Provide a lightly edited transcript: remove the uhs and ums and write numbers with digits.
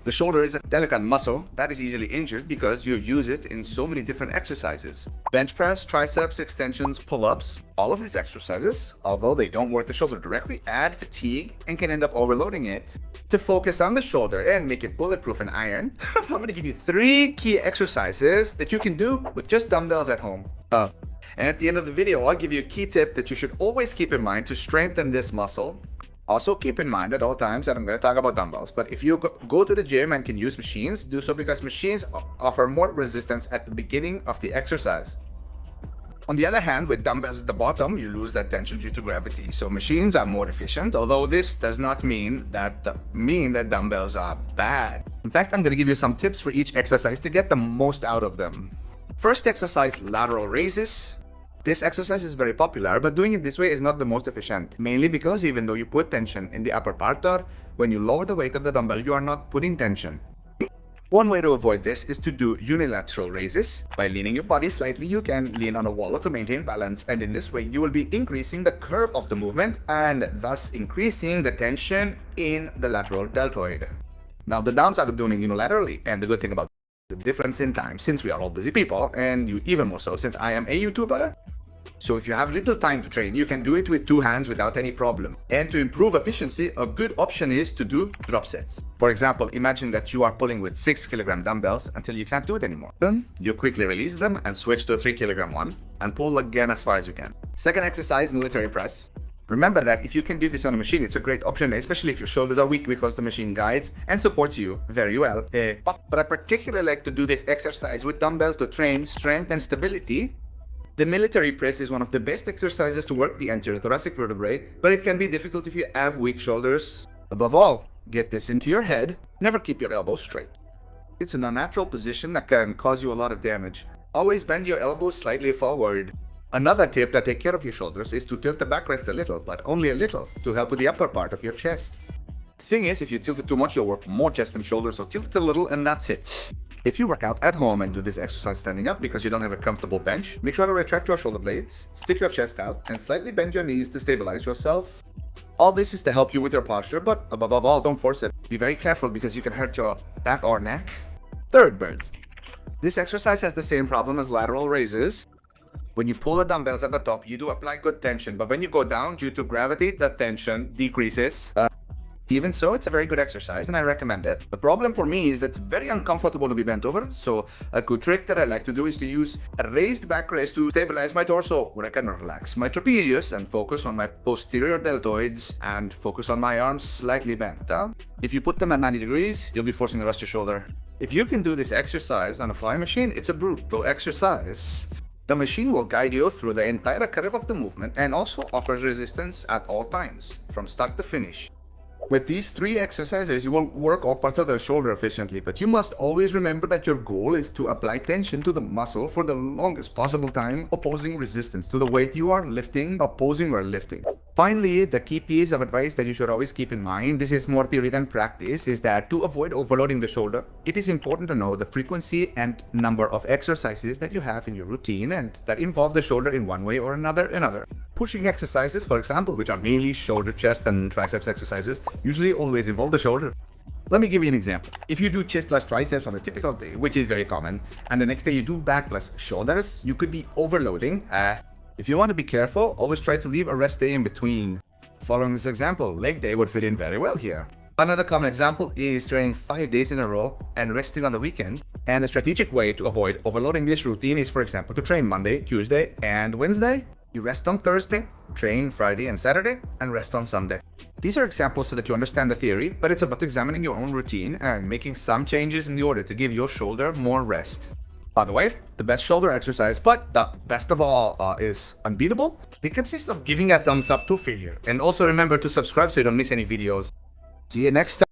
The shoulder is a delicate muscle that is easily injured because you use it in so many different exercises. Bench press, triceps, extensions, pull-ups. All of these exercises, although they don't work the shoulder directly, add fatigue and can end up overloading it. To focus on the shoulder and make it bulletproof and iron, I'm going to give you 3 key exercises that you can do with just dumbbells at home. And at the end of the video, I'll give you a key tip that you should always keep in mind to strengthen this muscle. Also keep in mind at all times that I'm going to talk about dumbbells, but if you go to the gym and can use machines, do so because machines offer more resistance at the beginning of the exercise. On the other hand, with dumbbells at the bottom, you lose that tension due to gravity. So machines are more efficient, although this does not mean that dumbbells are bad. In fact, I'm going to give you some tips for each exercise to get the most out of them. First exercise, lateral raises. This exercise is very popular, but doing it this way is not the most efficient, mainly because even though you put tension in the upper parter, when you lower the weight of the dumbbell, you are not putting tension. One way to avoid this is to do unilateral raises. By leaning your body slightly, you can lean on a wall to maintain balance, and in this way, you will be increasing the curve of the movement and thus increasing the tension in the lateral deltoid. Now, the downside of doing it unilaterally, and the good thing about the difference in time, since we are all busy people, and you even more so since I am a YouTuber. So if you have little time to train, you can do it with 2 hands without any problem. And to improve efficiency, a good option is to do drop sets. For example, imagine that you are pulling with 6 kilogram dumbbells until you can't do it anymore. Then you quickly release them and switch to a 3 kilogram one and pull again as far as you can. Second exercise, military press. Remember that if you can do this on a machine, it's a great option, especially if your shoulders are weak because the machine guides and supports you very well. But I particularly like to do this exercise with dumbbells to train strength and stability. The military press is one of the best exercises to work the anterior thoracic vertebrae, but it can be difficult if you have weak shoulders. Above all, get this into your head, never keep your elbows straight. It's an unnatural position that can cause you a lot of damage. Always bend your elbows slightly forward. Another tip to take care of your shoulders is to tilt the backrest a little, but only a little, to help with the upper part of your chest. The thing is, if you tilt it too much, you'll work more chest and shoulders, so tilt it a little and that's it. If you work out at home and do this exercise standing up because you don't have a comfortable bench, make sure to retract your shoulder blades, stick your chest out, and slightly bend your knees to stabilize yourself. All this is to help you with your posture, but above all, don't force it. Be very careful because you can hurt your back or neck. Third, birds. This exercise has the same problem as lateral raises. When you pull the dumbbells at the top, you do apply good tension, but when you go down due to gravity, the tension decreases. Even so, it's a very good exercise and I recommend it. The problem for me is that it's very uncomfortable to be bent over, so a good trick that I like to do is to use a raised backrest to stabilize my torso, where I can relax my trapezius and focus on my posterior deltoids and focus on my arms slightly bent. If you put them at 90 degrees, you'll be forcing the rest of your shoulder. If you can do this exercise on a flying machine, it's a brutal exercise. The machine will guide you through the entire curve of the movement and also offers resistance at all times, from start to finish. With these 3 exercises, you will work all parts of the shoulder efficiently, but you must always remember that your goal is to apply tension to the muscle for the longest possible time, opposing resistance to the weight you are lifting, opposing or lifting. Finally, the key piece of advice that you should always keep in mind, this is more theory than practice, is that to avoid overloading the shoulder, it is important to know the frequency and number of exercises that you have in your routine and that involve the shoulder in one way or another. Pushing exercises, for example, which are mainly shoulder, chest, and triceps exercises, usually always involve the shoulder. Let me give you an example. If you do chest plus triceps on a typical day, which is very common, and the next day you do back plus shoulders, you could be overloading. If you want to be careful, always try to leave a rest day in between. Following this example, leg day would fit in very well here. Another common example is training 5 days in a row and resting on the weekend. And a strategic way to avoid overloading this routine is, for example, to train Monday, Tuesday, and Wednesday. You rest on Thursday, train Friday and Saturday, and rest on Sunday. These are examples so that you understand the theory, but it's about examining your own routine and making some changes in the order to give your shoulder more rest. By the way, the best shoulder exercise, but the best of all is unbeatable. It consists of giving a thumbs up to failure. And also remember to subscribe so you don't miss any videos. See you next time.